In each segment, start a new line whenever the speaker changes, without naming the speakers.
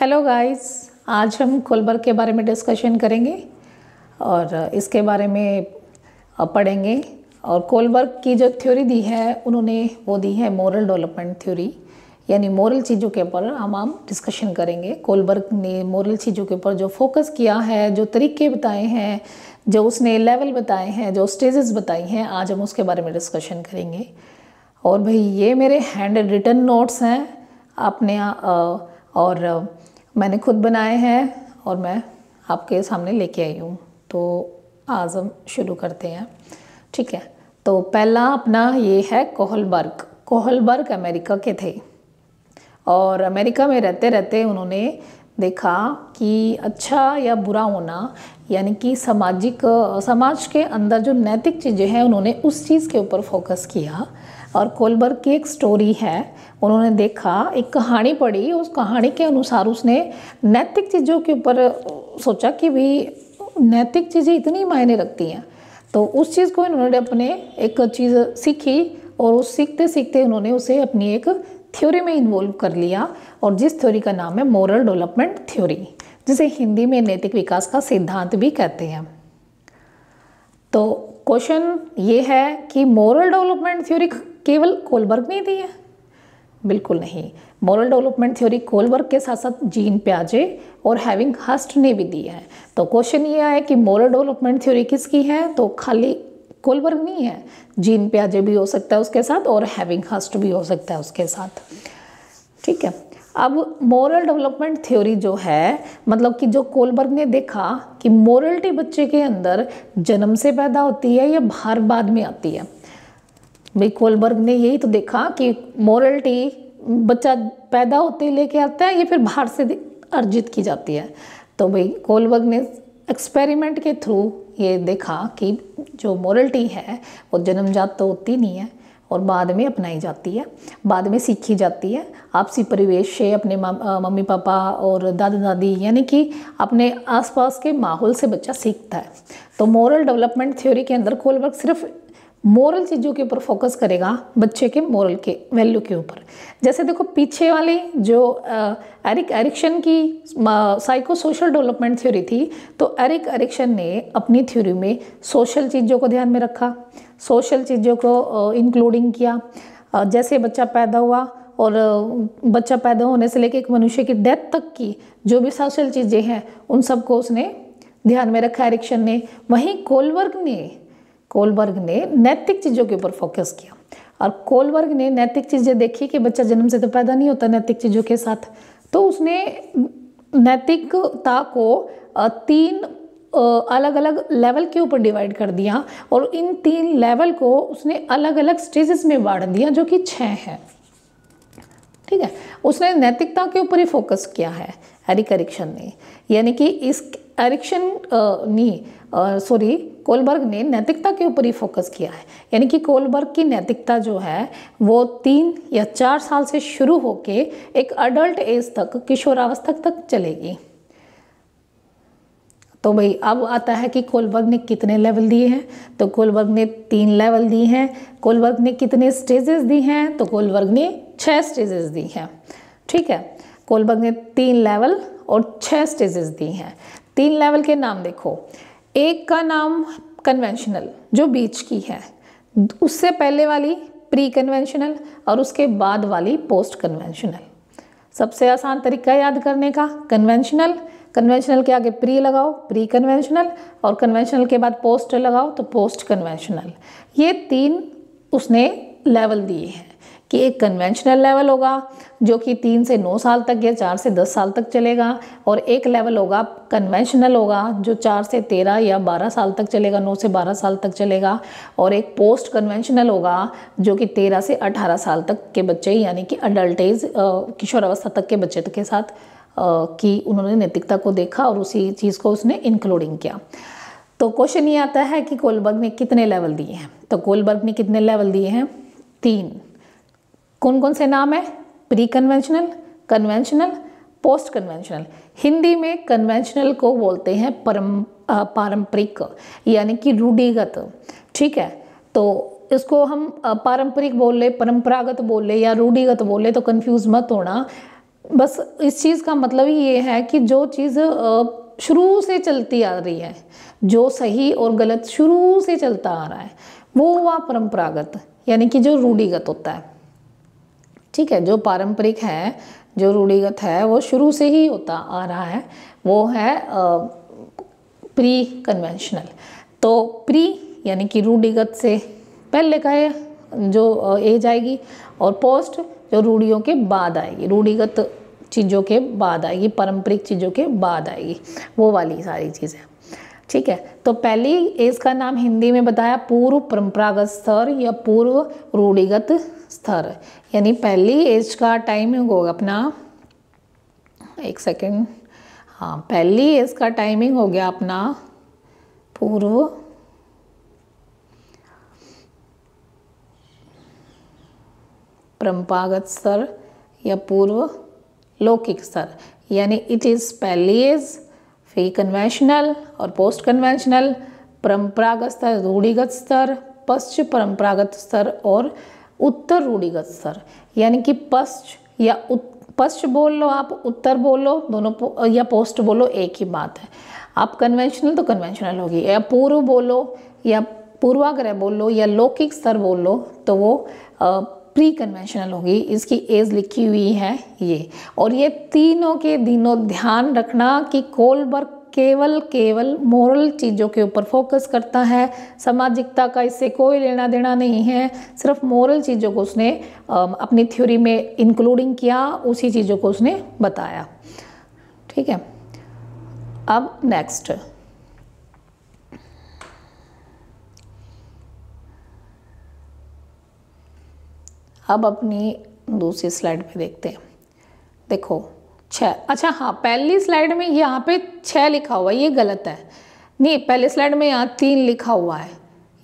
Hello guys, आज हम Kohlberg के बारे में डिस्कशन करेंगे और इसके बारे में पढ़ेंगे। और कोलबर्ग की जो थ्योरी दी है उन्होंने वो दी है मोरल डेवलपमेंट थ्योरी, यानी मोरल चीज़ों के ऊपर हम डिस्कशन करेंगे। कोलबर्ग ने मोरल चीज़ों के ऊपर जो फोकस किया है, जो तरीके बताए हैं, जो उसने लेवल बताए हैं, जो स्टेजेस बताई हैं, आज हम उसके बारे में डिस्कशन करेंगे। और भाई ये मेरे हैंड रिटन नोट्स हैं आपने और मैंने खुद बनाए हैं और मैं आपके सामने लेके आई हूँ। तो आज हम शुरू करते हैं, ठीक है। तो पहला अपना ये है कोहलबर्ग। कोहलबर्ग अमेरिका के थे और अमेरिका में रहते रहते उन्होंने देखा कि अच्छा या बुरा होना, यानी कि समाज के अंदर जो नैतिक चीज़ें हैं, उन्होंने उस चीज़ के ऊपर फोकस किया। और कोलबर्ग की एक स्टोरी है, उन्होंने देखा, एक कहानी पढ़ी, उस कहानी के अनुसार उसने नैतिक चीज़ों के ऊपर सोचा कि भाई नैतिक चीज़ें इतनी मायने रखती हैं। तो उस चीज़ को इन्होंने अपने एक चीज़ सीखी और उस सीखते सीखते उन्होंने उसे अपनी एक थ्योरी में इन्वॉल्व कर लिया, और जिस थ्योरी का नाम है मोरल डेवलपमेंट थ्योरी, जिसे हिंदी में नैतिक विकास का सिद्धांत भी कहते हैं। तो क्वेश्चन ये है कि मोरल डेवलपमेंट थ्योरी केवल कोलबर्ग ने दी है? बिल्कुल नहीं। मोरल डेवलपमेंट थ्योरी कोलबर्ग के साथ साथ जीन प्याजे और हैविंग हस्ट ने भी दी है। तो क्वेश्चन ये है कि मोरल डेवलपमेंट थ्योरी किसकी है? तो खाली कोलबर्ग नहीं है, जीन प्याजे भी हो सकता है उसके साथ और हैविंग हस्ट भी हो सकता है उसके साथ, ठीक है। अब मोरल डेवलपमेंट थ्योरी जो है, मतलब कि जो कोलबर्ग ने देखा कि मोरलिटी बच्चे के अंदर जन्म से पैदा होती है या बाहर बाद में आती है। भाई कोलबर्ग ने यही तो देखा कि मोरलिटी बच्चा पैदा होते ही लेके आता है या फिर बाहर से अर्जित की जाती है। तो भाई कोलबर्ग ने एक्सपेरिमेंट के थ्रू ये देखा कि जो मोरलिटी है वो जन्मजात तो होती नहीं है और बाद में अपनाई जाती है, बाद में सीखी जाती है आपसी परिवेश से, अपने मम्मी पापा और दादा दादी, यानी कि अपने आसपास के माहौल से बच्चा सीखता है। तो मोरल डेवलपमेंट थ्योरी के अंदर कोलबर्ग सिर्फ मोरल चीज़ों के ऊपर फोकस करेगा, बच्चे के मोरल के वैल्यू के ऊपर। जैसे देखो पीछे वाली जो एरिक एरिक्सन की साइको सोशल डेवलपमेंट थ्योरी थी, तो एरिक एरिक्सन ने अपनी थ्योरी में सोशल चीज़ों को ध्यान में रखा, सोशल चीज़ों को इंक्लूडिंग किया। जैसे बच्चा पैदा हुआ और बच्चा पैदा होने से लेकर एक मनुष्य की डेथ तक की जो भी सोशल चीज़ें हैं उन सबको उसने ध्यान में रखा एरिक्सन ने। वहीं कोलबर्ग ने नैतिक चीज़ों के ऊपर फोकस किया, और कोलबर्ग ने नैतिक चीज़ें देखी कि बच्चा जन्म से तो पैदा नहीं होता नैतिक चीज़ों के साथ। तो उसने नैतिकता को 3 अलग अलग लेवल के ऊपर डिवाइड कर दिया, और इन 3 लेवल को उसने अलग अलग स्टेजेस में बांट दिया, जो कि 6 हैं, ठीक है। उसने नैतिकता के ऊपर ही फोकस किया है एरिक एरिक्सन ने, यानी कि इस कोलबर्ग ने नैतिकता के ऊपर ही फोकस किया है। यानी कि कोलबर्ग की नैतिकता जो है वो 3 या 4 साल से शुरू होके एक अडल्ट एज तक, किशोरावस्था तक चलेगी। तो भाई अब आता है कि कोलबर्ग ने कितने लेवल दिए हैं? तो कोलबर्ग ने 3 लेवल दिए हैं। कोलबर्ग ने कितने स्टेजेस दी हैं? तो कोलबर्ग ने 6 स्टेजेस दी हैं, ठीक है। कोलबर्ग ने 3 लेवल और 6 स्टेजेस दी हैं। 3 लेवल के नाम देखो, एक का नाम कन्वेंशनल जो बीच की है, उससे पहले वाली प्री कन्वेंशनल और उसके बाद वाली पोस्ट कन्वेंशनल। सबसे आसान तरीका याद करने का, कन्वेंशनल के आगे प्री लगाओ, प्री कन्वेंशनल, और कन्वेंशनल के बाद पोस्ट लगाओ तो पोस्ट कन्वेंशनल। ये 3 उसने लेवल दिए हैं कि एक कन्वेंशनल लेवल होगा जो कि 3 से 9 साल तक या 4 से 10 साल तक चलेगा, और एक लेवल होगा कन्वेंशनल होगा जो 4 से 13 या 12 साल तक चलेगा, 9 से 12 साल तक चलेगा, और एक पोस्ट कन्वेंशनल होगा जो कि 13 से 18 साल तक के बच्चे, यानी कि अडल्ट एज, किशोरावस्था तक के बच्चे के साथ कि उन्होंने नैतिकता को देखा और उसी चीज़ को उसने इंक्लूडिंग किया। तो क्वेश्चन ये आता है कि कोलबर्ग ने कितने लेवल दिए हैं? तो कोलबर्ग ने कितने लेवल दिए हैं? 3। कौन कौन से नाम है? Pre conventional, conventional, post conventional. Hindi में कन्वेंशनल को बोलते हैं पारंपरिक, यानी कि रूढ़िगत, ठीक है। तो इसको हम पारंपरिक बोल ले, परंपरागत बोल ले या रूढ़िगत बोल ले तो कंफ्यूज मत होना। बस इस चीज़ का मतलब ही ये है कि जो चीज़ शुरू से चलती आ रही है, जो सही और गलत शुरू से चलता आ रहा है, वो हुआ परंपरागत, यानी कि जो रूढ़िगत होता है। ठीक है, जो पारंपरिक है, जो रूढ़िगत है, वो शुरू से ही होता आ रहा है, वो है प्री कन्वेंशनल। तो प्री यानी कि रूढ़िगत से पहले का है जो एज आएगी, और पोस्ट जो रूढ़ियों के बाद आएगी, रूढ़िगत चीज़ों के बाद आएगी, पारंपरिक चीज़ों के बाद आएगी, वो वाली सारी चीज़ें। ठीक है, तो पहली एज का नाम हिंदी में बताया पूर्व परंपरागत स्तर या पूर्व रूढ़िगत स्तर, यानी पहली एज का टाइमिंग होगा अपना, एक सेकेंड, हाँ, पहली एज का टाइमिंग हो गया अपना पूर्व परंपरागत स्तर या पूर्व लौकिक स्तर, यानी इट इज़ पहली एज, फिर कन्वेंशनल और पोस्ट कन्वेंशनल, परंपरागत स्तर, रूढ़िगत स्तर, पश्च परंपरागत स्तर और उत्तर रूढ़िगत स्तर। यानी कि पश्च या पश्च बोल लो आप, उत्तर बोल लो, दोनों, या पोस्ट बोलो, एक ही बात है। आप कन्वेंशनल तो कन्वेंशनल होगी, या पूर्व बोलो या पूर्वाग्रह बोल लो या लौकिक स्तर बोल लो, तो वो प्री कन्वेंशनल होगी। इसकी एज लिखी हुई है ये, और ये तीनों के दिनों ध्यान रखना कि कोलबर्ग केवल मोरल चीज़ों के ऊपर फोकस करता है, सामाजिकता का इससे कोई लेना देना नहीं है, सिर्फ मोरल चीज़ों को उसने अपनी थ्योरी में इंक्लूडिंग किया, उसी चीज़ों को उसने बताया। ठीक है, अब नेक्स्ट, अब अपनी दूसरी स्लाइड पे देखते हैं। देखो 6, अच्छा हाँ, पहली स्लाइड में यहाँ पे 6 लिखा हुआ है, ये गलत है। नहीं, पहली स्लाइड में यहाँ 3 लिखा हुआ है,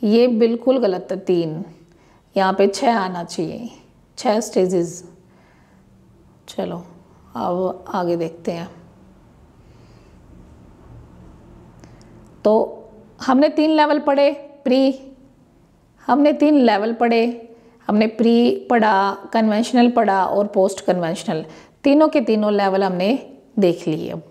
ये बिल्कुल गलत है। 3 यहाँ पे 6 आना चाहिए, 6 स्टेजेस। चलो अब आगे देखते हैं। तो हमने 3 लेवल पढ़े, प्री, हमने 3 लेवल पढ़े, हमने प्री पढ़ा, कन्वेंशनल पढ़ा और पोस्ट कन्वेंशनल, तीनों के तीनों लेवल हमने देख लिए। अब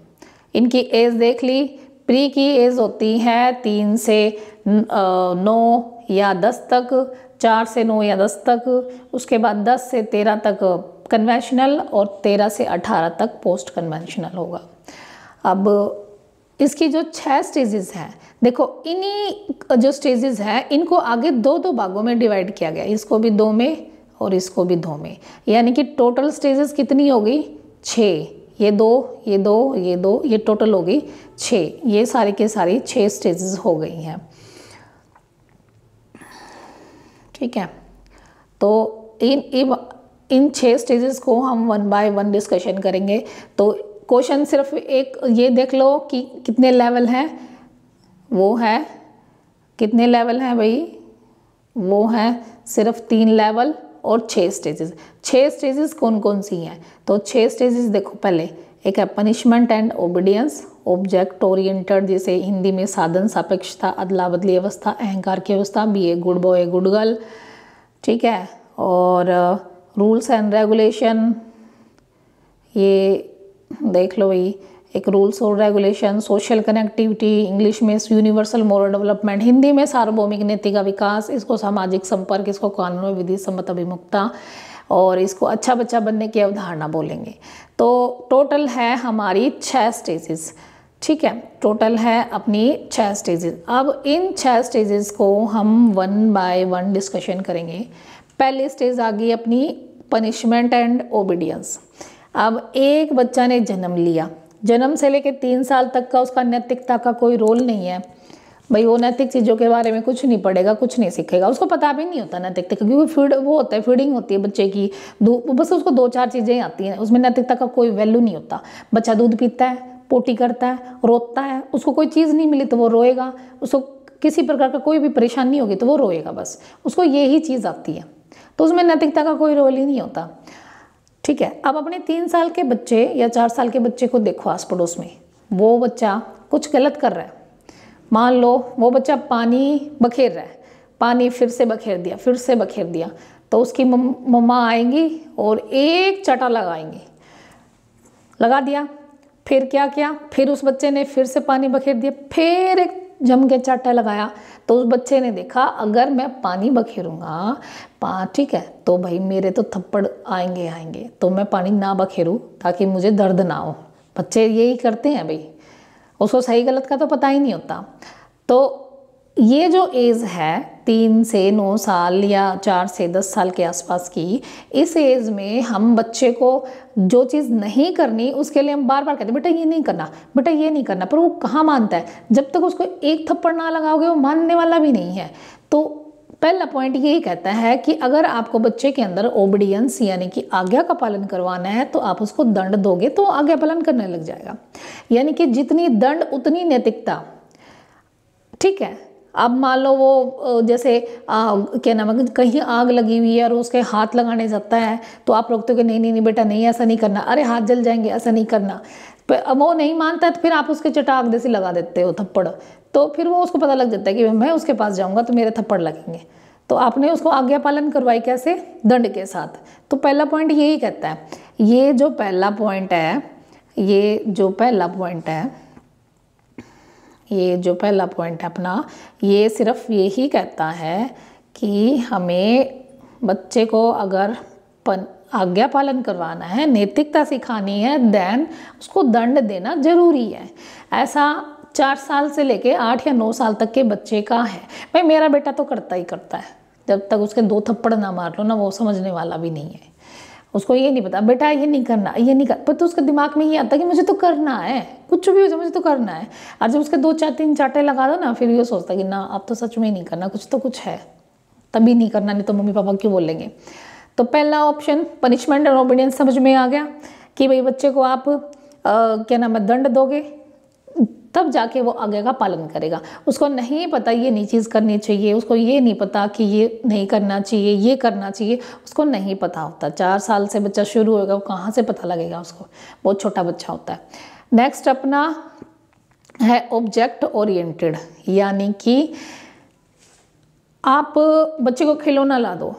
इनकी एज देख ली। प्री की एज होती है 3 से 9 या 10 तक, 4 से 9 या 10 तक, उसके बाद 10 से 13 तक कन्वेंशनल और 13 से 18 तक पोस्ट कन्वेंशनल होगा। अब इसकी जो 6 स्टेजेस हैं, देखो इन्हीं जो स्टेजेस हैं इनको आगे 2-2 भागों में डिवाइड किया गया, इसको भी 2 में और इसको भी 2 में, यानी कि टोटल स्टेजेस कितनी हो गई? 6, ये 2, ये 2, ये 2, ये टोटल हो गई 6, ये सारी के सारी 6 स्टेजेस हो गई हैं। ठीक है, तो इन 6 स्टेजेस को हम 1 बाय 1 डिस्कशन करेंगे। तो क्वेश्चन सिर्फ एक ये देख लो कि कितने लेवल हैं, वो है कितने लेवल हैं भाई, वो है सिर्फ 3 लेवल और 6 स्टेजेस। 6 स्टेजेस कौन कौन सी हैं? तो 6 स्टेजेस देखो, पहले एक है punishment and obedience, object oriented, जैसे हिंदी में साधन सापेक्षता, अदला बदली अवस्था, अहंकार की अवस्था, be a good boy good girl. ठीक है, और रूल्स एंड रेगुलेशन, ये देख लो भाई, एक रूल्स और रेगुलेशन, सोशल कनेक्टिविटी, इंग्लिश में यूनिवर्सल मोरल डेवलपमेंट, हिंदी में सार्वभौमिक नैतिक विकास, इसको सामाजिक संपर्क, इसको कानून और विधि सम्मत अभिमुखता, और इसको अच्छा बच्चा बनने की अवधारणा बोलेंगे। तो टोटल है हमारी 6 स्टेजेस। ठीक है, टोटल है अपनी 6 स्टेजेस। अब इन 6 स्टेजेस को हम 1 बाय 1 डिस्कशन करेंगे। पहली स्टेज आ गई अपनी पनिशमेंट एंड ओबीडियंस। अब एक बच्चा ने जन्म लिया, जन्म से लेकर 3 साल तक का उसका नैतिकता का कोई रोल नहीं है भाई, वो नैतिक चीज़ों के बारे में कुछ नहीं पढ़ेगा, कुछ नहीं सीखेगा, उसको पता भी नहीं होता नैतिकता, क्योंकि वो होता है, फीडिंग होती है बच्चे की, बस उसको 2-4 चीज़ें आती हैं, उसमें नैतिकता का कोई वैल्यू नहीं होता। बच्चा दूध पीता है, पोटी करता है, रोता है, उसको कोई चीज़ नहीं मिली तो वो रोएगा, उसको किसी प्रकार का कोई भी परेशानी होगी तो वो रोएगा, बस उसको यही चीज़ आती है, तो उसमें नैतिकता का कोई रोल ही नहीं होता। ठीक है, अब अपने 3 साल के बच्चे या 4 साल के बच्चे को देखो आस पड़ोस में, वो बच्चा कुछ गलत कर रहा है, मान लो वो बच्चा पानी बखेर रहा है, पानी फिर से बखेर दिया, फिर से बखेर दिया, तो उसकी मम्मा आएंगी और एक चटा लगाएंगी, लगा दिया। फिर क्या किया, फिर उस बच्चे ने फिर से पानी बखेर दिया, फिर एक जम के चाटा लगाया। तो उस बच्चे ने देखा अगर मैं पानी बखेरूंगा ठीक है तो भाई मेरे तो थप्पड़ आएंगे आएंगे, तो मैं पानी ना बखेरूं ताकि मुझे दर्द ना हो। बच्चे यही करते हैं भाई, उसको सही गलत का तो पता ही नहीं होता। तो ये जो एज है 3 से 9 साल या 4 से 10 साल के आसपास की, इस एज में हम बच्चे को जो चीज़ नहीं करनी उसके लिए हम बार बार कहते हैं बेटा ये नहीं करना, बेटा ये नहीं करना, पर वो कहाँ मानता है। जब तक उसको एक थप्पड़ ना लगाओगे वो मानने वाला भी नहीं है। तो पहला पॉइंट यही कहता है कि अगर आपको बच्चे के अंदर ओबीडियंस यानी कि आज्ञा का पालन करवाना है तो आप उसको दंड दोगे तो आज्ञा पालन करने लग जाएगा। यानी कि जितनी दंड उतनी नैतिकता, ठीक है। अब मान लो वो जैसे क्या नाम है, कहीं आग लगी हुई है और उसके हाथ लगाने जाता है तो आप रोकते हो कि नहीं नहीं नहीं बेटा नहीं ऐसा नहीं करना, अरे हाथ जल जाएंगे ऐसा नहीं करना। अब वो नहीं मानता है तो फिर आप उसके चटाक जैसे लगा देते हो थप्पड़, तो फिर वो उसको पता लग जाता है कि मैं उसके पास जाऊंगा तो मेरे थप्पड़ लगेंगे। तो आपने उसको आज्ञा पालन करवाई कैसे, दंड के साथ। तो पहला पॉइंट यही कहता है, ये जो पहला पॉइंट है, ये जो पहला पॉइंट है, ये जो पहला पॉइंट है अपना, ये सिर्फ यही कहता है कि हमें बच्चे को अगर आज्ञा पालन करवाना है, नैतिकता सिखानी है, देन उसको दंड देना जरूरी है। ऐसा 4 साल से लेके 8 या 9 साल तक के बच्चे का है। भाई मेरा बेटा तो करता ही करता है, जब तक उसके 2 थप्पड़ ना मार लो ना, वो समझने वाला भी नहीं है। उसको ये नहीं पता बेटा ये नहीं करना, ये नहीं कर, पर तो उसके दिमाग में ये आता है कि मुझे तो करना है, कुछ भी हो जाए मुझे तो करना है। और जब उसके 2-4-3 चाटे लगा दो ना, फिर ये सोचता है कि ना अब तो सच में नहीं करना, कुछ तो कुछ है, तभी नहीं करना, नहीं तो मम्मी पापा क्यों बोलेंगे। तो पहला ऑप्शन पनिशमेंट और ओबीडियंस समझ में आ गया कि भाई बच्चे को आप क्या नाम है दंड दोगे तब जाके वो आगे का पालन करेगा। उसको नहीं पता ये नहीं चीज़ करनी चाहिए, उसको ये नहीं पता कि ये नहीं करना चाहिए, ये करना चाहिए, उसको नहीं पता होता। 4 साल से बच्चा शुरू होगा, वो कहाँ से पता लगेगा उसको, बहुत छोटा बच्चा होता है। नेक्स्ट अपना है ऑब्जेक्ट ओरिएंटेड, यानी कि आप बच्चे को खिलौना ला दो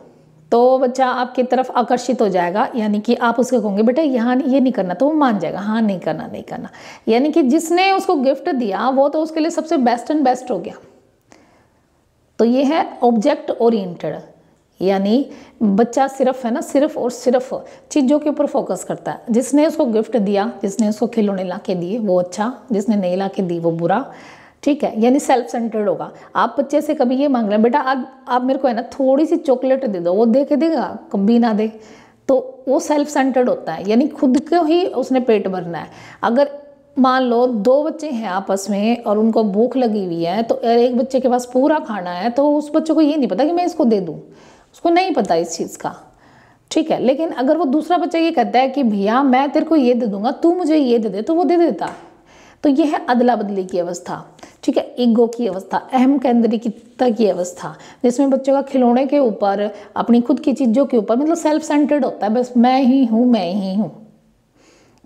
तो बच्चा आपकी तरफ आकर्षित हो जाएगा। यानी कि आप उसको कहोगे बेटा यहाँ ये नहीं करना, तो वो मान जाएगा हाँ नहीं करना नहीं करना। यानी कि जिसने उसको गिफ्ट दिया वो तो उसके लिए सबसे बेस्ट एंड बेस्ट हो गया। तो ये है ऑब्जेक्ट ओरिएंटेड, यानी बच्चा सिर्फ है ना, सिर्फ और सिर्फ चीज़ों के ऊपर फोकस करता है। जिसने उसको गिफ्ट दिया, जिसने उसको खिलौने ला के दिए वो अच्छा, जिसने नहीं ला के दी वो बुरा, ठीक है। यानी सेल्फ सेंटर्ड होगा। आप बच्चे से कभी ये मांग रहे हैं बेटा आज आप मेरे को है ना थोड़ी सी चॉकलेट दे दो, वो दे के देगा, कभी ना दे, तो वो सेल्फ सेंटर्ड होता है, यानी खुद को ही उसने पेट भरना है। अगर मान लो 2 बच्चे हैं आपस में और उनको भूख लगी हुई है, तो एक बच्चे के पास पूरा खाना है, तो उस बच्चे को ये नहीं पता कि मैं इसको दे दूँ, उसको नहीं पता इस चीज़ का, ठीक है। लेकिन अगर वो दूसरा बच्चा ये कहता है कि भैया मैं तेरे को ये दे दूंगा, तू मुझे ये दे दे, तो वो दे देता। तो यह है अदला बदली की अवस्था, ठीक है, ईगो की अवस्था, अहम केंद्रीयता की अवस्था, जिसमें बच्चों का खिलौने के ऊपर, अपनी खुद की चीज़ों के ऊपर मतलब सेल्फ सेंटर्ड होता है, बस मैं ही हूँ मैं ही हूँ।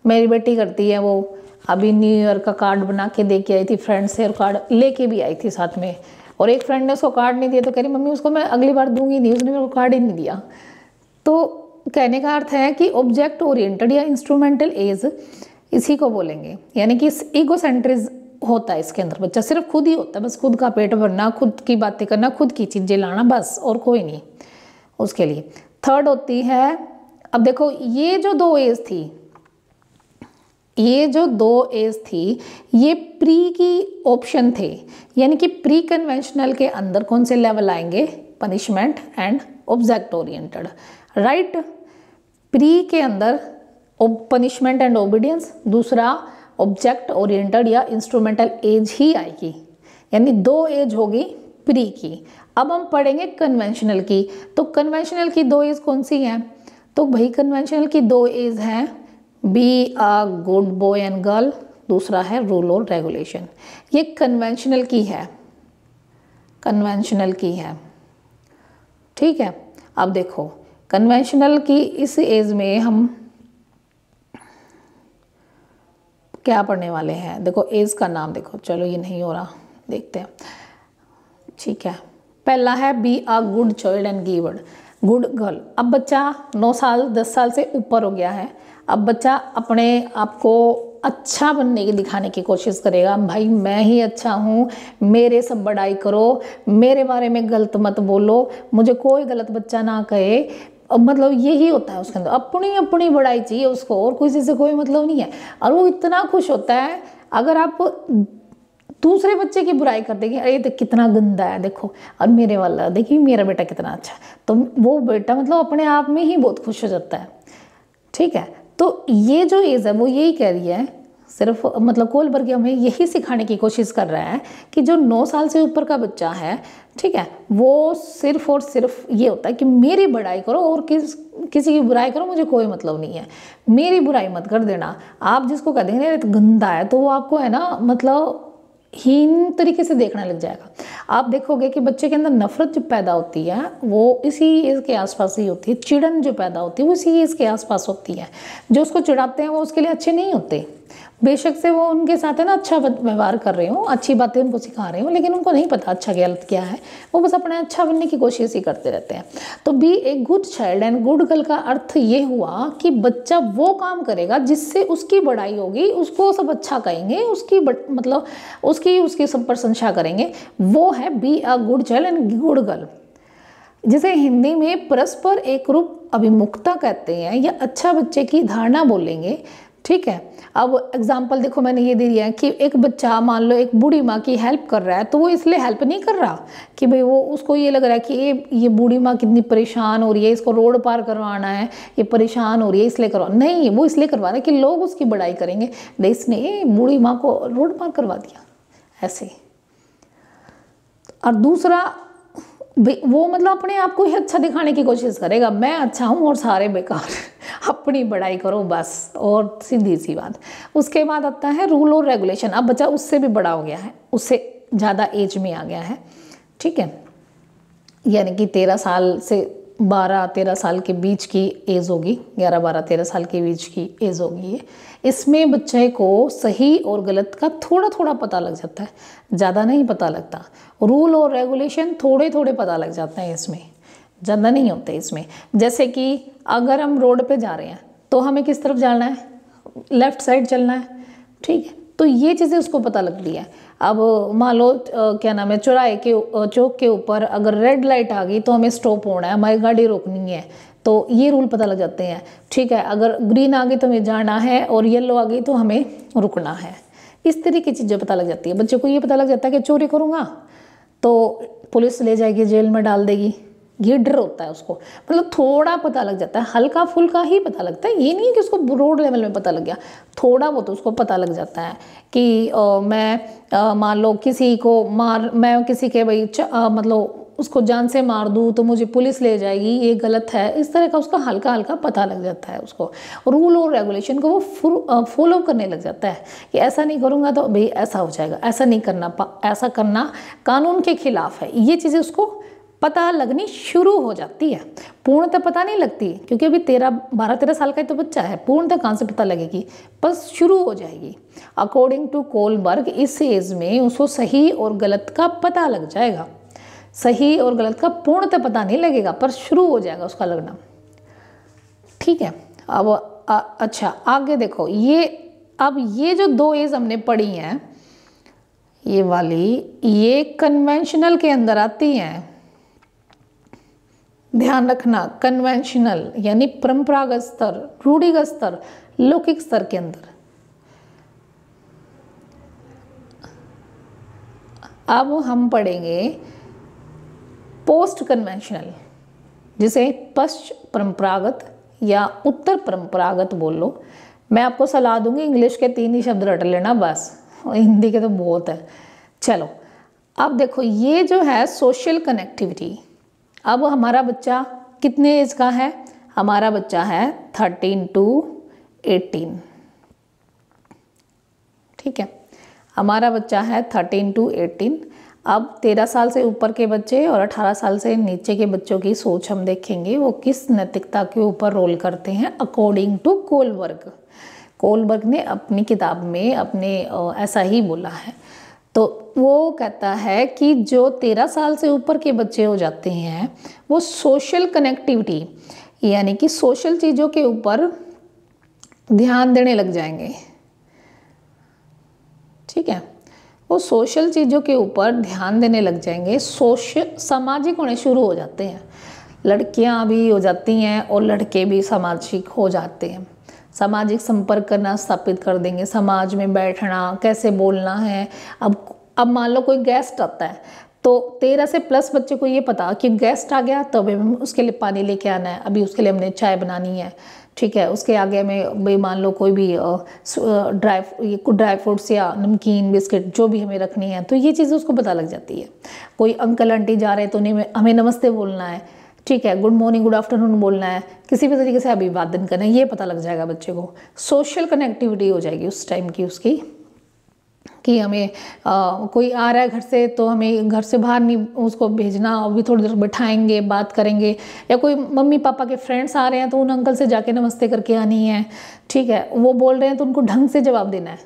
मेरी बेटी करती है, वो अभी न्यू ईयर का कार्ड बना के दे के आई थी फ्रेंड से, और कार्ड लेके भी आई थी साथ में, और एक फ्रेंड ने उसको कार्ड नहीं दिया तो कह रही मम्मी उसको मैं अगली बार दूंगी नहीं, उसने मेरे को कार्ड ही नहीं दिया। तो कहने का अर्थ है कि ऑब्जेक्ट ओरिएंटेड या इंस्ट्रूमेंटल एज इसी को बोलेंगे, यानी कि ईगो सेंट्रिज होता है इसके अंदर। बच्चा सिर्फ खुद ही होता है, बस खुद का पेट भरना, खुद की बातें करना, खुद की चीज़ें लाना, बस और कोई नहीं उसके लिए। थर्ड होती है, अब देखो ये जो 2 एज थी, ये जो 2 एज थी ये प्री की ऑप्शन थे, यानी कि प्री कन्वेंशनल के अंदर कौन से लेवल आएंगे, punishment and object oriented, right. Pre के अंदर पनिशमेंट एंड ओबीडियंस, दूसरा ऑब्जेक्ट ओरिएंटेड या इंस्ट्रूमेंटल एज ही आएगी, यानी 2 एज होगी प्री की। अब हम पढ़ेंगे कन्वेंशनल की। तो कन्वेंशनल की 2 एज कौन सी हैं, तो भाई कन्वेंशनल की 2 एज हैं, B a good boy and girl, दूसरा है रूल और रेगुलेशन। ये कन्वेंशनल की है, कन्वेंशनल की है, ठीक है। अब देखो कन्वेंशनल की इस एज में हम क्या पढ़ने वाले हैं, देखो एज का नाम देखो, चलो ये नहीं हो रहा, देखते हैं, ठीक है। पहला है be a good child and गिवर्ड, गुड गर्ल। अब बच्चा 9 साल 10 साल से ऊपर हो गया है, अब बच्चा अपने आप को अच्छा बनने की दिखाने की कोशिश करेगा, भाई मैं ही अच्छा हूँ, मेरे सब बड़ाई करो, मेरे बारे में गलत मत बोलो, मुझे कोई गलत बच्चा ना कहे। अब मतलब यही होता है उसके अंदर, अपनी अपनी बड़ाई चाहिए उसको, और किसी से कोई मतलब नहीं है। और वो इतना खुश होता है अगर आप दूसरे बच्चे की बुराई कर देंगे, अरे तो कितना गंदा है देखो, और मेरे वाला देखिए मेरा बेटा कितना अच्छा है, तो वो बेटा मतलब अपने आप में ही बहुत खुश हो जाता है। ठीक है, तो ये जो एज है वो यही कह रही है, सिर्फ मतलब कोलबर्ग हमें यही सिखाने की कोशिश कर रहा है कि जो 9 साल से ऊपर का बच्चा है, ठीक है, वो सिर्फ और सिर्फ ये होता है कि मेरी बड़ाई करो और किसी की बुराई करो, मुझे कोई मतलब नहीं है, मेरी बुराई मत कर देना। आप जिसको कह देंगे अरे तो गंदा है, तो वो आपको है ना मतलब हीन तरीके से देखने लग जाएगा। आप देखोगे कि बच्चे के अंदर नफरत जो पैदा होती है वो इसी एज के आसपास ही होती है, चिड़न जो पैदा होती है वो इसी एज के आसपास होती है। जो उसको चिढ़ाते हैं वो उसके लिए अच्छे नहीं होते, बेशक से वो उनके साथ है ना अच्छा व्यवहार कर रहे हो, अच्छी बातें उनको सिखा रहे हो, लेकिन उनको नहीं पता अच्छा गलत क्या है, वो बस अपने अच्छा बनने की कोशिश ही करते रहते हैं। तो be a good child and good girl का अर्थ ये हुआ कि बच्चा वो काम करेगा जिससे उसकी बड़ाई होगी, उसको सब अच्छा कहेंगे, उसकी मतलब उसकी सब प्रशंसा करेंगे, वो है be a good child and good girl, जिसे हिंदी में परस्पर एक रूप अभिमुखता कहते हैं, या अच्छा बच्चे की धारणा बोलेंगे। ठीक है, अब एग्जाम्पल देखो मैंने ये दे दिया है कि एक बच्चा मान लो एक बूढ़ी माँ की हेल्प कर रहा है, तो वो इसलिए हेल्प नहीं कर रहा कि भाई वो उसको ये लग रहा है कि ये बूढ़ी माँ कितनी परेशान हो रही है, इसको रोड पार करवाना है, ये परेशान हो रही है इसलिए करवा, नहीं, वो इसलिए करवा रहा है कि लोग उसकी बड़ाई करेंगे, इसने बूढ़ी माँ को रोड पार करवा दिया ऐसे। और दूसरा वो मतलब अपने आप को ही अच्छा दिखाने की कोशिश करेगा, मैं अच्छा हूँ और सारे बेकार, अपनी बड़ाई करो बस, और सीधी सी बात। उसके बाद आता है रूल और रेगुलेशन। अब बच्चा उससे भी बड़ा हो गया है, उससे ज़्यादा एज में आ गया है, ठीक है, यानी कि 13 साल से 12-13 साल के बीच की एज होगी, 11-12-13 साल के बीच की एज होगी ये। इसमें बच्चे को सही और गलत का थोड़ा थोड़ा पता लग जाता है, ज़्यादा नहीं पता लगता। रूल और रेगुलेशन थोड़े थोड़े पता लग जाते हैं इसमें, ज़्यादा नहीं होते इसमें। जैसे कि अगर हम रोड पे जा रहे हैं तो हमें किस तरफ जाना है, लेफ़्ट साइड चलना है, ठीक है, तो ये चीज़ें उसको पता लगती है। अब मान लो क्या नाम है, चौक के ऊपर अगर रेड लाइट आ गई तो हमें स्टॉप होना है, हमारी गाड़ी रोकनी है, तो ये रूल पता लग जाते हैं। ठीक है, अगर ग्रीन आ गई तो हमें जाना है और येलो आ गई तो हमें रुकना है, इस तरह की चीज़ें पता लग जाती है। बच्चे को ये पता लग जाता है कि चोरी करूँगा तो पुलिस ले जाएगी, जेल में डाल देगी, ये डर होता है उसको, मतलब थोड़ा पता लग जाता है, हल्का फुल्का ही पता लगता है, ये नहीं है कि उसको रोड लेवल में पता लग गया, थोड़ा बहुत उसको पता लग जाता है कि मैं मान लो किसी को मैं किसी के भाई मतलब उसको जान से मार दूँ तो मुझे पुलिस ले जाएगी, ये गलत है, इस तरह का उसका हल्का हल्का पता लग जाता है उसको। रूल और रेगुलेशन को वो फॉलो करने लग जाता है कि ऐसा नहीं करूँगा तो भाई ऐसा हो जाएगा, ऐसा नहीं करना, ऐसा करना कानून के खिलाफ है, ये चीज़ें उसको पता लगनी शुरू हो जाती है। पूर्णतः पता नहीं लगती क्योंकि अभी 12-13 साल का ही तो बच्चा है, पूर्णतः कहाँ से पता लगेगी, बस शुरू हो जाएगी। अकॉर्डिंग टू कोलबर्ग इस एज में उसको सही और गलत का पता लग जाएगा, सही और गलत का पूर्णतः पता नहीं लगेगा पर शुरू हो जाएगा उसका लगना। ठीक है, अब अच्छा आगे देखो, ये जो 2 एज हमने पढ़ी हैं, ये वाली ये कन्वेंशनल के अंदर आती हैं, ध्यान रखना, कन्वेंशनल यानी परंपरागत स्तर, रूढ़िगत स्तर, लौकिक स्तर के अंदर। अब हम पढ़ेंगे पोस्ट कन्वेंशनल, जिसे पश्चिम परंपरागत या उत्तर परंपरागत बोल लो। मैं आपको सलाह दूंगी इंग्लिश के 3 ही शब्द रट लेना बस, हिंदी के तो बहुत है। चलो अब देखो, ये जो है सोशल कनेक्टिविटी। अब हमारा बच्चा कितने एज का है, हमारा बच्चा है 13 to 18, ठीक है, हमारा बच्चा है 13 to 18। अब 13 साल से ऊपर के बच्चे और 18 साल से नीचे के बच्चों की सोच हम देखेंगे, वो किस नैतिकता के ऊपर रोल करते हैं अकॉर्डिंग टू कोलबर्ग। कोलबर्ग ने अपनी किताब में अपने ऐसा ही बोला है। तो वो कहता है कि जो 13 साल से ऊपर के बच्चे हो जाते हैं वो सोशल कनेक्टिविटी यानी कि सोशल चीज़ों के ऊपर ध्यान देने लग जाएंगे, ठीक है। वो सोशल चीज़ों के ऊपर ध्यान देने लग जाएंगे, सामाजिक होने शुरू हो जाते हैं। लड़कियां भी हो जाती हैं और लड़के भी सामाजिक हो जाते हैं। सामाजिक संपर्क करना स्थापित कर देंगे, समाज में बैठना, कैसे बोलना है। अब मान लो कोई गेस्ट आता है तो 13 से प्लस बच्चे को ये पता कि गेस्ट आ गया तो अभी उसके लिए पानी लेके आना है, अभी उसके लिए हमने चाय बनानी है, ठीक है। उसके आगे में भाई मान लो कोई भी ड्राई फ्रूट्स या नमकीन बिस्किट जो भी हमें रखनी है, तो ये चीज़ें उसको पता लग जाती है। कोई अंकल आंटी जा रहे हैं तो उन्हें हमें नमस्ते बोलना है, ठीक है, गुड मॉर्निंग गुड आफ्टरनून बोलना है, किसी भी तरीके से अभिवादन करना है, ये पता लग जाएगा बच्चे को। सोशल कनेक्टिविटी हो जाएगी उस टाइम की उसकी, कि हमें कोई आ रहा है घर से तो हमें घर से बाहर नहीं उसको भेजना, अभी थोड़ी देर बैठाएंगे, बात करेंगे। या कोई मम्मी पापा के फ्रेंड्स आ रहे हैं तो उन अंकल से जाके नमस्ते करके आनी है, ठीक है। वो बोल रहे हैं तो उनको ढंग से जवाब देना है।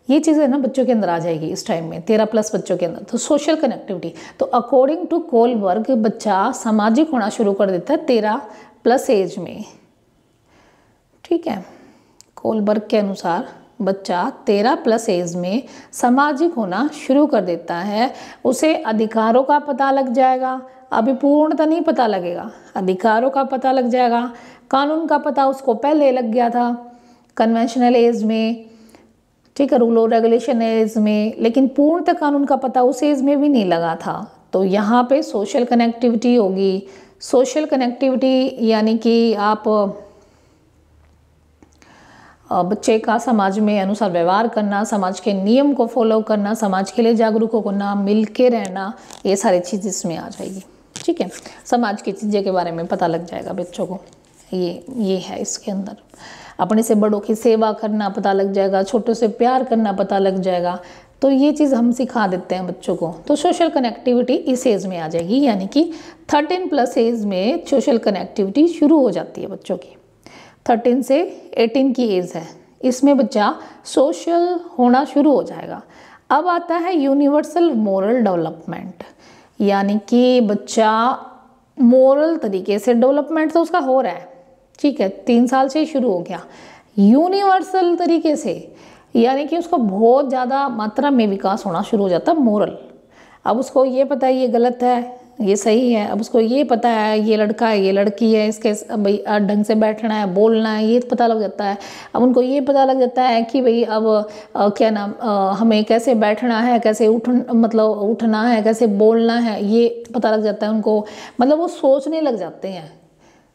ये चीज़ें ना बच्चों के अंदर आ जाएगी इस टाइम में, 13 प्लस बच्चों के अंदर। तो सोशल कनेक्टिविटी, तो अकॉर्डिंग टू कोलबर्ग बच्चा सामाजिक होना शुरू कर देता है 13 प्लस एज में, ठीक है। कोलबर्ग के अनुसार बच्चा 13 प्लस एज में सामाजिक होना शुरू कर देता है। उसे अधिकारों का पता लग जाएगा, अभी पूर्णतः नहीं पता लगेगा, अधिकारों का पता लग जाएगा। कानून का पता उसको पहले लग गया था कन्वेंशनल एज में, ठीक है, रूल और रेगुलेशन एज में, लेकिन पूर्णतः कानून का पता उस एज में भी नहीं लगा था। तो यहाँ पे सोशल कनेक्टिविटी होगी। सोशल कनेक्टिविटी यानी कि आप बच्चे का समाज में अनुसार व्यवहार करना, समाज के नियम को फॉलो करना, समाज के लिए जागरूक होना, मिल के रहना, ये सारी चीज़ इसमें आ जाएगी, ठीक है। समाज की चीज़ें के बारे में पता लग जाएगा बच्चों को, ये है इसके अंदर। अपने से बड़ों की सेवा करना पता लग जाएगा, छोटों से प्यार करना पता लग जाएगा। तो ये चीज़ हम सिखा देते हैं बच्चों को। तो सोशल कनेक्टिविटी इस एज में आ जाएगी, यानी कि 13 प्लस एज में सोशल कनेक्टिविटी शुरू हो जाती है बच्चों की। 13 से 18 की एज है, इसमें बच्चा सोशल होना शुरू हो जाएगा। अब आता है यूनिवर्सल मोरल डेवलपमेंट, यानी कि बच्चा मोरल तरीके से डेवलपमेंट तो उसका हो रहा है, ठीक है, 3 साल से ही शुरू हो गया। यूनिवर्सल तरीके से यानी कि उसका बहुत ज़्यादा मात्रा में विकास होना शुरू हो जाता है मोरल। अब उसको ये पता है ये गलत है ये सही है, अब उसको ये पता है ये लड़का है ये लड़की है, इसके भाई ढंग से बैठना है बोलना है, ये पता लग जाता है। अब उनको ये पता लग जाता है कि भाई अब क्या नाम हमें कैसे बैठना है, कैसे उठना है, कैसे बोलना है, ये पता लग जाता है उनको। मतलब वो सोचने लग जाते हैं,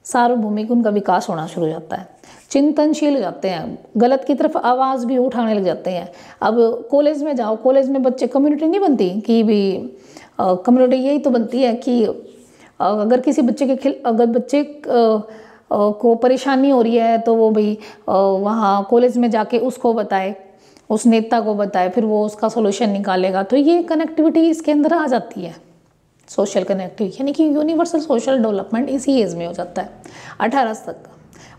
सार्वभौमिक उनका विकास होना शुरू हो जाता है, चिंतनशील हो जाते हैं, गलत की तरफ आवाज़ भी उठाने लग जाते हैं। अब कॉलेज में जाओ, कॉलेज में बच्चे कम्युनिटी नहीं बनती कि भी कम्युनिटी यही तो बनती है कि अगर किसी बच्चे के अगर बच्चे को परेशानी हो रही है तो वो भाई वहाँ कॉलेज में जाके उसको बताए, उस नेता को बताए, फिर वो उसका सॉल्यूशन निकालेगा। तो ये कनेक्टिविटी इसके अंदर आ जाती है, सोशल कनेक्टिविटी, यानी कि यूनिवर्सल सोशल डेवलपमेंट इसी एज में हो जाता है 18 तक।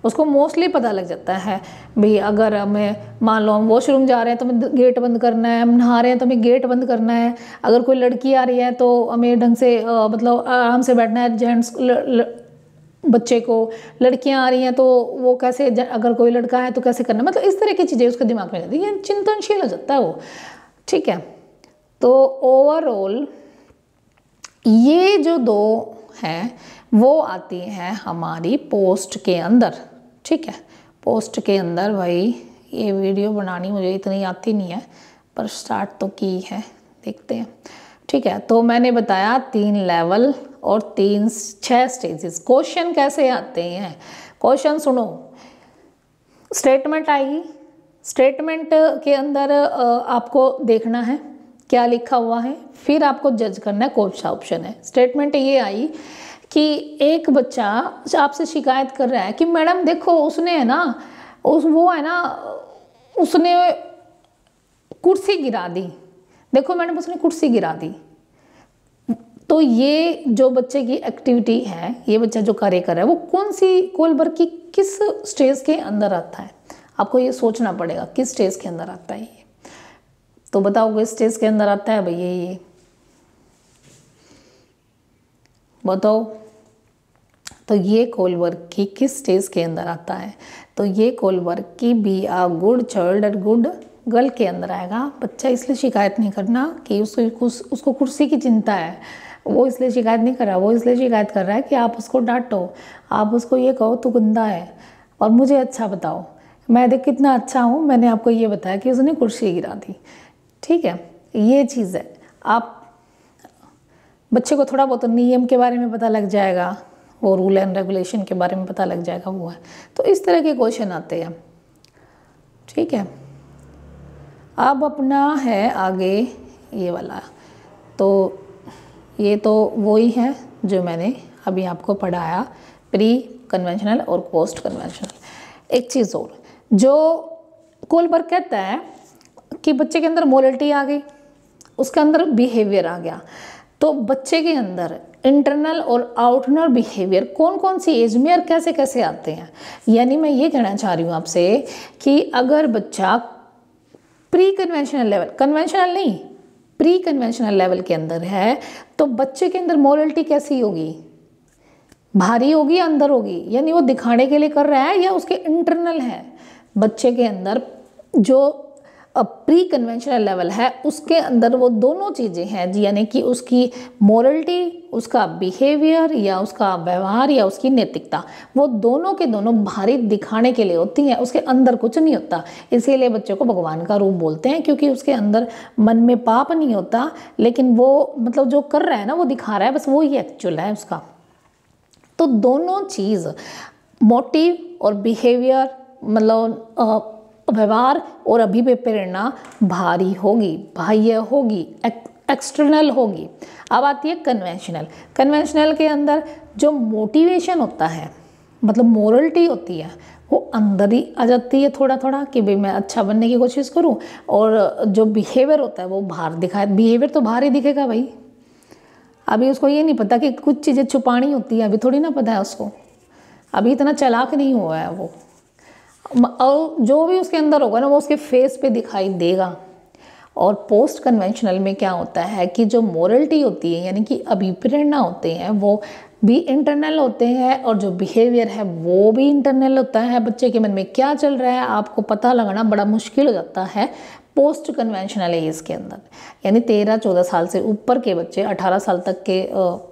उसको मोस्टली पता लग जाता है भाई अगर हमें मान लो हम वॉशरूम जा रहे हैं तो हमें गेट बंद करना है, हम नहा रहे हैं तो हमें गेट बंद करना है, अगर कोई लड़की आ रही है तो हमें ढंग से मतलब आराम से बैठना है, जेंट्स बच्चे को, लड़कियां आ रही हैं तो वो कैसे, अगर कोई लड़का है तो कैसे करना, मतलब इस तरह की चीज़ें उसके दिमाग में जाती है, चिंतनशील हो जाता है वो, ठीक है। तो ओवरऑल ये जो 2 हैं वो आती हैं हमारी पोस्ट के अंदर, ठीक है। पोस्ट के अंदर भाई ये वीडियो बनानी मुझे इतनी आती नहीं है पर स्टार्ट तो की है, देखते हैं, ठीक है। तो मैंने बताया 3 लेवल और 6 स्टेजेस। क्वेश्चन कैसे आते हैं, क्वेश्चन सुनो, स्टेटमेंट आएगी, स्टेटमेंट के अंदर आपको देखना है क्या लिखा हुआ है, फिर आपको जज करना है कौन सा ऑप्शन है। स्टेटमेंट ये आई कि एक बच्चा आपसे शिकायत कर रहा है कि मैडम देखो उसने है ना उसने कुर्सी गिरा दी, देखो मैडम उसने कुर्सी गिरा दी। तो ये जो बच्चे की एक्टिविटी है, ये बच्चा जो कार्य कर रहा है वो कौन सी कोलबर्ग की किस स्टेज के अंदर आता है, आपको ये सोचना पड़ेगा किस स्टेज के अंदर आता है ये। तो बताओ किस स्टेज के अंदर आता है भैया ये बताओ। तो ये कोलबर्ग की किस स्टेज के अंदर आता है? तो ये कोलबर्ग की बी आ गुड चाइल्ड और गुड गर्ल के अंदर आएगा। बच्चा इसलिए शिकायत नहीं करना कि उसको कुर्सी की चिंता है, वो इसलिए शिकायत नहीं कर रहा, वो इसलिए शिकायत कर रहा है कि आप उसको डांटो, आप उसको ये कहो तू गंदा है और मुझे अच्छा बताओ, मैं देख कितना अच्छा हूँ, मैंने आपको ये बताया कि उसने कुर्सी गिरा दी। ठीक है, ये चीज़ है। आप बच्चे को थोड़ा बहुत नियम के बारे में पता लग जाएगा, वो रूल एंड रेगुलेशन के बारे में पता लग जाएगा, वो है। तो इस तरह के क्वेश्चन आते हैं। ठीक है, अब अपना है आगे ये वाला। तो ये तो वही है जो मैंने अभी आपको पढ़ाया, प्री कन्वेंशनल और पोस्ट कन्वेंशनल। एक चीज़ और, जो कोलबर्ग कहता है कि बच्चे के अंदर मोरलिटी आ गई, उसके अंदर बिहेवियर आ गया। तो बच्चे के अंदर इंटरनल और आउटरनल बिहेवियर कौन कौन सी एज में और कैसे कैसे आते हैं। यानी मैं ये कहना चाह रही हूँ आपसे कि अगर बच्चा प्री कन्वेंशनल लेवल, कन्वेंशनल नहीं, प्री कन्वेंशनल लेवल के अंदर है, तो बच्चे के अंदर मोरलिटी कैसी होगी? भारी होगी या अंदर होगी? यानी वो दिखाने के लिए कर रहा है या उसके इंटरनल है? बच्चे के अंदर जो प्री कन्वेंशनल लेवल है उसके अंदर वो दोनों चीज़ें हैं जी, यानी कि उसकी मोरलिटी, उसका बिहेवियर या उसका व्यवहार या उसकी नैतिकता, वो दोनों के दोनों भारी दिखाने के लिए होती हैं, उसके अंदर कुछ नहीं होता। इसीलिए बच्चे को भगवान का रूप बोलते हैं, क्योंकि उसके अंदर मन में पाप नहीं होता, लेकिन वो मतलब जो कर रहा है ना वो दिखा रहा है, बस वो ही एक्चुअल है उसका। तो दोनों चीज़, मोटिव और बिहेवियर, मतलब व्यवहार और अभिप्रेरणा भारी होगी, बाह्य होगी, एक्सटर्नल होगी। अब आती है कन्वेंशनल। कन्वेंशनल के अंदर जो मोटिवेशन होता है, मतलब मोरलिटी होती है, वो अंदर ही आ जाती है थोड़ा थोड़ा कि भाई मैं अच्छा बनने की कोशिश करूं, और जो बिहेवियर होता है वो बाहर दिखाए। बिहेवियर तो बाहर ही दिखेगा भाई, अभी उसको ये नहीं पता कि कुछ चीज़ें छुपानी होती है, अभी थोड़ी ना पता है उसको, अभी इतना चालाक नहीं हुआ है वो। और जो भी उसके अंदर होगा ना वो उसके फेस पे दिखाई देगा। और पोस्ट कन्वेंशनल में क्या होता है कि जो मोरलिटी होती है, यानी कि अभिप्रेरणा होते हैं, वो भी इंटरनल होते हैं, और जो बिहेवियर है वो भी इंटरनल होता है। बच्चे के मन में क्या चल रहा है आपको पता लगाना बड़ा मुश्किल हो जाता है पोस्ट कन्वेंशनल एज के अंदर। यानी 13-14 साल से ऊपर के बच्चे, 18 साल तक के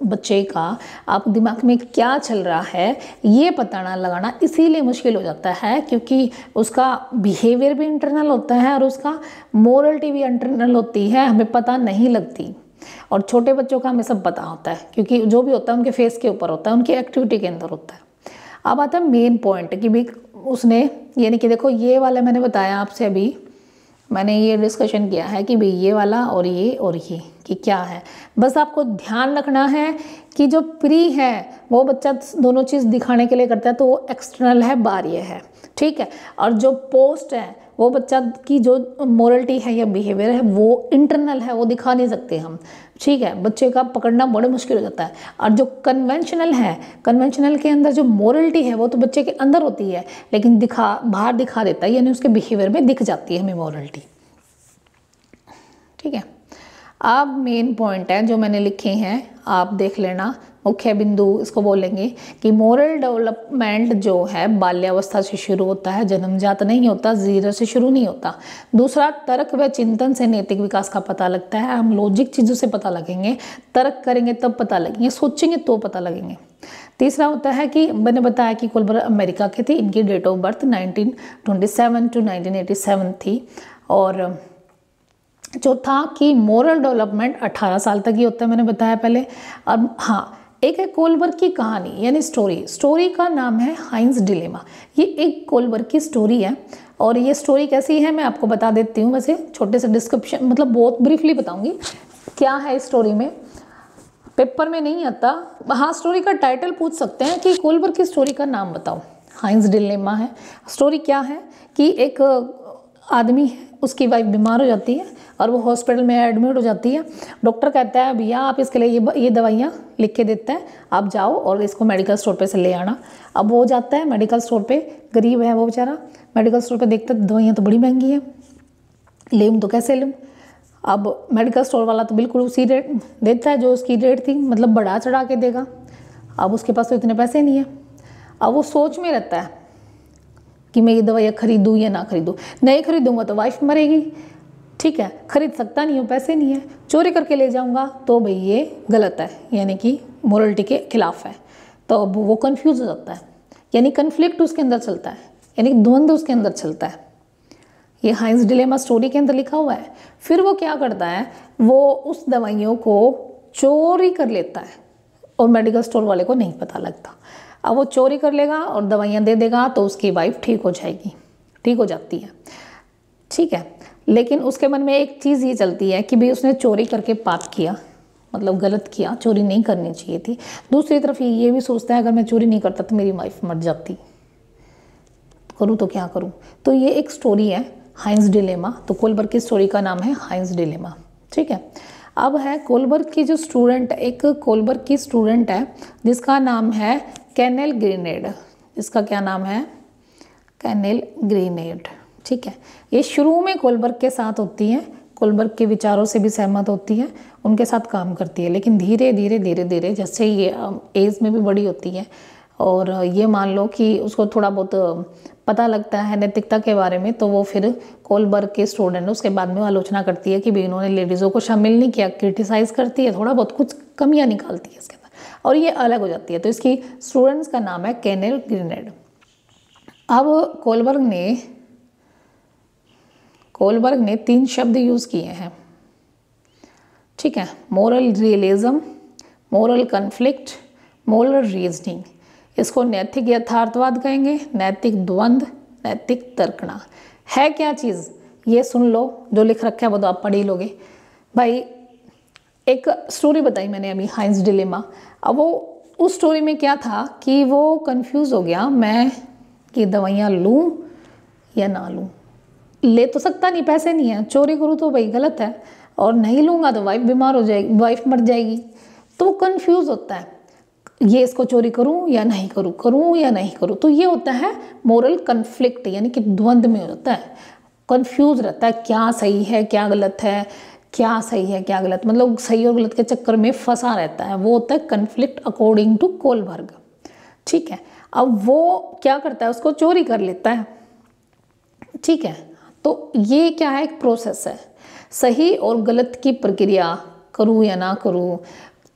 बच्चे का आप दिमाग में क्या चल रहा है ये पता ना लगाना इसीलिए मुश्किल हो जाता है, क्योंकि उसका बिहेवियर भी इंटरनल होता है और उसका मोरलिटी भी इंटरनल होती है, हमें पता नहीं लगती। और छोटे बच्चों का हमें सब पता होता है, क्योंकि जो भी होता है उनके फेस के ऊपर होता है, उनकी एक्टिविटी के अंदर होता है। अब आता है मेन पॉइंट कि भाई उसने, यानी कि देखो ये वाला मैंने बताया आपसे, अभी मैंने ये डिस्कशन किया है कि भाई ये वाला और ये कि क्या है। बस आपको ध्यान रखना है कि जो प्री है वो बच्चा दोनों चीज़ दिखाने के लिए करता है, तो वो एक्सटर्नल है, बाह्य है। ठीक है, और जो पोस्ट है वो बच्चा की जो मोरलिटी है या बिहेवियर है वो इंटरनल है, वो दिखा नहीं सकते हम। ठीक है, बच्चे का पकड़ना बड़े मुश्किल हो जाता है। और जो कन्वेंशनल है, कन्वेंशनल के अंदर जो मोरलिटी है वो तो बच्चे के अंदर होती है, लेकिन बाहर दिखा देता है, यानी उसके बिहेवियर में दिख जाती है हमें मोरलिटी। ठीक है, अब मेन पॉइंट है जो मैंने लिखे हैं, आप देख लेना। मुख्य बिंदु इसको बोलेंगे कि मोरल डेवलपमेंट जो है बाल्यावस्था से शुरू होता है, जन्मजात नहीं होता, जीरो से शुरू नहीं होता। दूसरा, तर्क व चिंतन से नैतिक विकास का पता लगता है। हम लॉजिक चीज़ों से पता लगेंगे, तर्क करेंगे तब पता लगेंगे, सोचेंगे तो पता लगेंगे। तीसरा होता है कि मैंने बताया कि कोलबर्ग अमेरिका के थे, इनकी डेट ऑफ बर्थ 1927 to 1987 थी। और चौथा कि मोरल डेवलपमेंट 18 साल तक ही होता है, मैंने बताया पहले। और हाँ, एक है कोलबर्ग की कहानी यानी स्टोरी का नाम है हाइंस डिलेमा। ये एक कोलबर्ग की स्टोरी है, और ये स्टोरी कैसी है मैं आपको बता देती हूँ। वैसे छोटे से डिस्क्रिप्शन, मतलब बहुत ब्रीफली बताऊंगी क्या है इस स्टोरी में, पेपर में नहीं आता। हाँ, स्टोरी का टाइटल पूछ सकते हैं कि कोलबर्ग की स्टोरी का नाम बताओ। हाइंस डिलेमा है। स्टोरी क्या है कि एक आदमी है, उसकी वाइफ बीमार हो जाती है और वो हॉस्पिटल में एडमिट हो जाती है। डॉक्टर कहता है भैया आप इसके लिए ये दवाइयाँ लिख के देते हैं, आप जाओ और इसको मेडिकल स्टोर पे से ले आना। अब वो जाता है मेडिकल स्टोर पे, गरीब है वो बेचारा, मेडिकल स्टोर पे देखता है दवाइयाँ तो बड़ी महंगी है, लूँ तो कैसे लूँ। अब मेडिकल स्टोर वाला तो बिल्कुल उसी रेट देता है जो उसकी रेट थी, मतलब बढ़ा चढ़ा के देगा। अब उसके पास तो इतने पैसे नहीं है, अब वो सोच में रहता है कि मैं ये दवाइयाँ खरीदूँ या ना खरीदूँ। नहीं खरीदूँगा तो वाइफ मरेगी, ठीक है, खरीद सकता नहीं हूँ, पैसे नहीं है, चोरी करके ले जाऊँगा तो भाई ये गलत है, यानी कि मोरलिटी के खिलाफ है। तो अब वो कंफ्यूज हो जाता है, यानी कन्फ्लिक्ट उसके अंदर चलता है, यानी द्वंद्व उसके अंदर चलता है। ये हाइंस डिलेमा स्टोरी के अंदर लिखा हुआ है। फिर वो क्या करता है, वो उस दवाइयों को चोरी कर लेता है और मेडिकल स्टोर वाले को नहीं पता लगता। अब वो चोरी कर लेगा और दवाइयाँ दे देगा तो उसकी वाइफ ठीक हो जाएगी, ठीक हो जाती है, ठीक है। लेकिन उसके मन में एक चीज़ ये चलती है कि भाई उसने चोरी करके पाप किया, मतलब गलत किया, चोरी नहीं करनी चाहिए थी। दूसरी तरफ ये भी सोचता है अगर मैं चोरी नहीं करता तो मेरी वाइफ मर जाती, करूँ तो क्या करूँ। तो ये एक स्टोरी है हाइंस डिलेमा। तो कोलबर्ग की स्टोरी का नाम है हाइंस डिलेमा, ठीक है। अब है कोलबर्ग की जो स्टूडेंट, एक कोलबर्ग की स्टूडेंट है जिसका नाम है कैनेल ग्रीनेड। इसका क्या नाम है? कैनेल ग्रीनेड, ठीक है। ये शुरू में कोलबर्ग के साथ होती है, कोलबर्ग के विचारों से भी सहमत होती है, उनके साथ काम करती है। लेकिन धीरे धीरे धीरे धीरे जैसे ये एज में भी बड़ी होती है और ये मान लो कि उसको थोड़ा बहुत पता लगता है नैतिकता के बारे में, तो वो फिर कोलबर्ग के स्टूडेंट उसके बाद में आलोचना करती है कि भाई इन्होंने लेडीज़ों को शामिल नहीं किया, क्रिटिसाइज़ करती है, थोड़ा बहुत कुछ कमियां निकालती है इसके अंदर और ये अलग हो जाती है। तो इसकी स्टूडेंट्स का नाम है कैनेल ग्रीनेड। अब कोलबर्ग ने 3 शब्द यूज़ किए हैं, ठीक है। Moral realism, moral conflict, moral reasoning. इसको नैतिक यथार्थवाद कहेंगे, नैतिक द्वंद्व, नैतिक तर्कना। है क्या चीज़ ये सुन लो, जो लिख रखा है वो तो आप पढ़ ही लोगे। भाई एक स्टोरी बताई मैंने अभी, हाइंस डिलेमा। अब वो उस स्टोरी में क्या था कि वो कंफ्यूज हो गया, मैं कि दवाइयाँ लूँ या ना लूँ। ले तो सकता नहीं, पैसे नहीं है, चोरी करूँ तो भाई गलत है, और नहीं लूँगा तो वाइफ बीमार हो जाएगी, वाइफ मर जाएगी। तो वो कंफ्यूज होता है, ये इसको चोरी करूँ या नहीं करूँ, करूँ या नहीं करूँ। तो ये होता है मोरल कन्फ्लिक्ट, यानी कि द्वंद्व में होता है, कंफ्यूज रहता है क्या सही है क्या गलत है, क्या सही है क्या गलत, मतलब सही और गलत के चक्कर में फंसा रहता है। वो होता है कन्फ्लिक्ट अकॉर्डिंग टू कोलबर्ग, ठीक है। अब वो क्या करता है, उसको चोरी कर लेता है, ठीक है। तो ये क्या है, एक प्रोसेस है, सही और गलत की प्रक्रिया, करूँ या ना करूँ।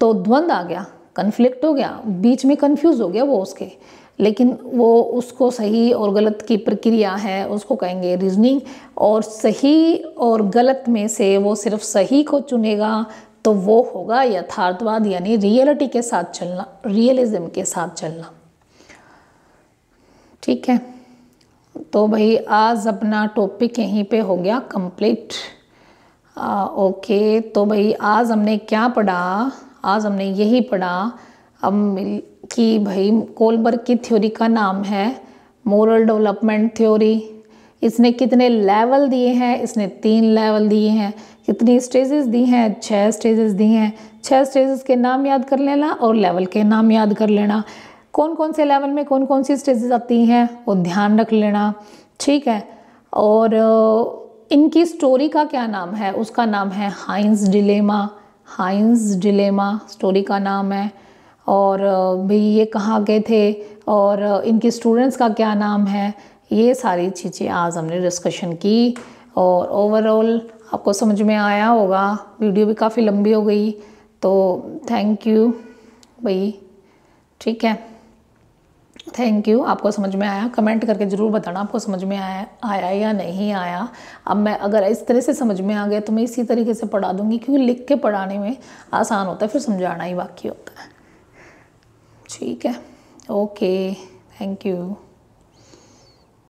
तो द्वंद्व आ गया, कन्फ्लिक्ट हो गया, बीच में कंफ्यूज हो गया वो उसके, लेकिन वो उसको सही और गलत की प्रक्रिया है उसको कहेंगे रीजनिंग। और सही और गलत में से वो सिर्फ सही को चुनेगा तो वो होगा यथार्थवाद, यानी रियलिटी के साथ चलना, रियलिज्म के साथ चलना, ठीक है। तो भाई आज अपना टॉपिक यहीं पे हो गया कंप्लीट। ओके, तो भाई आज हमने क्या पढ़ा, आज हमने यही पढ़ा अब कि भाई कोलबर्ग की थ्योरी का नाम है मोरल डेवलपमेंट थ्योरी। इसने कितने लेवल दिए हैं, इसने 3 लेवल दिए हैं। कितनी स्टेजेस दी हैं, 6 स्टेजेस दी हैं। 6 स्टेजेस के नाम याद कर लेना और लेवल के नाम याद कर लेना, कौन कौन से लेवल में कौन कौन सी स्टेजेस आती हैं वो ध्यान रख लेना, ठीक है। और इनकी स्टोरी का क्या नाम है, उसका नाम है हाइंस डिलेमा। हाइंस डिलेमा स्टोरी का नाम है। और भाई ये कहाँ गए थे और इनके स्टूडेंट्स का क्या नाम है, ये सारी चीज़ें आज हमने डिस्कशन की। और ओवरऑल आपको समझ में आया होगा, वीडियो भी काफ़ी लंबी हो गई, तो थैंक यू भाई, ठीक है, थैंक यू। आपको समझ में आया, कमेंट करके ज़रूर बताना आपको समझ में आया या नहीं आया। अब मैं अगर इस तरह से समझ में आ गया तो मैं इसी तरीके से पढ़ा दूँगी, क्योंकि लिख के पढ़ाने में आसान होता है, फिर समझाना ही बाकी होता है, ठीक है। Okay, thank you.